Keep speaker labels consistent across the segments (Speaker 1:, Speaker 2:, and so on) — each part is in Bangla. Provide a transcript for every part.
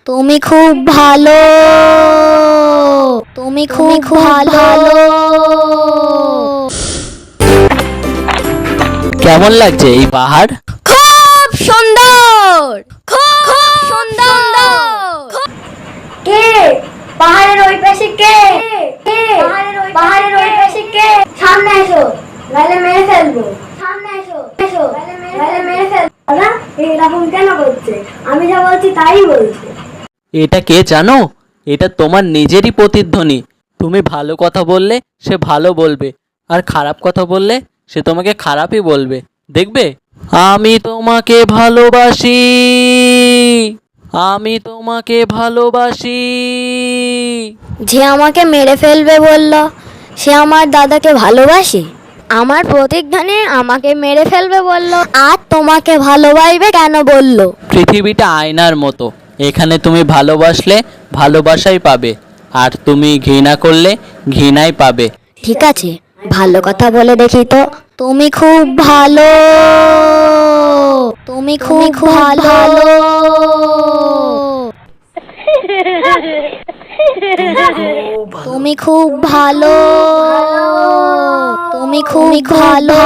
Speaker 1: তুমি খুব ভালো, তুমি খুব ভালো।
Speaker 2: কেমন লাগছে এই পাহাড়?
Speaker 1: খুব সুন্দর, খুব সুন্দর। কে পাহাড়ের ওই পাশে? কে পাহাড়ের ওই পাশে? কে? সামনে এসো, নাহলে মেরে ফেলবো। সামনে এসো, নাহলে মেরে ফেলবো। দাদা এরকম কেন করছে? আমি যা বলছি তাই বলছে।
Speaker 2: এটা কে জানো? এটা তোমার নিজেরই প্রতিধ্বনি। তুমি ভালো কথা বললে সে ভালো বলবে, আর খারাপ কথা বললে সে তোমাকে খারাপই বলবে। দেখবে, আমি তোমাকে ভালোবাসি, আমি তোমাকে ভালোবাসি।
Speaker 1: যে আমাকে মেরে ফেলবে বলল, সে আমার দাদাকে ভালোবাসে? আমার প্রতিজ্ঞানে আমাকে মেরে ফেলবে বলল, আর তোমাকে ভালোবাসবে কেন বলল?
Speaker 2: পৃথিবীটা আয়নার মতো, এখানে তুমি ভালোবাসলে ভালোবাসাই পাবে, আর তুমি ঘৃণা করলে ঘৃণাই পাবে।
Speaker 1: ঠিক আছে, ভালো কথা বলে দেখি তো। তুমি খুব ভালো, তুমি খুব ভালো। তুমি খুব ভালো, তুমি খুব ভালো,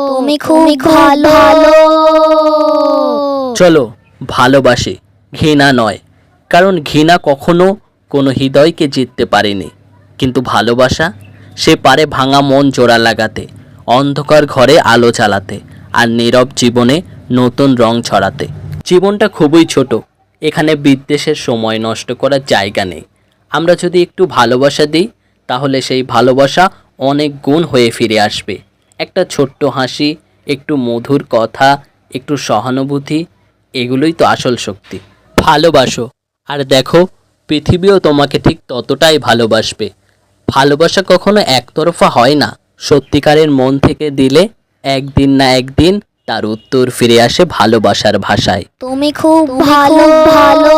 Speaker 1: তুমি খুব ভালো।
Speaker 2: চলো ভালোবাসি, ঘৃণা নয়, কারণ ঘৃণা কখনো কোনো হৃদয়কে জিততে পারেনি, কিন্তু ভালোবাসা সে পারে ভাঙা মন জোড়া লাগাতে, অন্ধকার ঘরে আলো জ্বালাতে, আর নীরব জীবনে নতুন রং ছড়াতে। জীবনটা খুবই ছোট, এখানে বিদ্বেষের সময় নষ্ট করার জায়গা নেই। আমরা যদি একটু ভালোবাসা দিই, তাহলে সেই ভালোবাসা অনেক গুণ হয়ে ফিরে আসবে। একটা ছোট্ট হাসি, একটু মধুর কথা, একটু সহানুভূতি, এগুলোই তো আসল শক্তি। ভালোবাসো, আর দেখো পৃথিবীও তোমাকে ঠিক ততটাই ভালোবাসবে। ভালোবাসা কখনো একতরফা হয় না, সত্যিকারের মন থেকে দিলে একদিন না একদিন তার উত্তর ফিরে আসে ভালোবাসার ভাষায়।
Speaker 1: তুমি খুব ভালো, ভালো।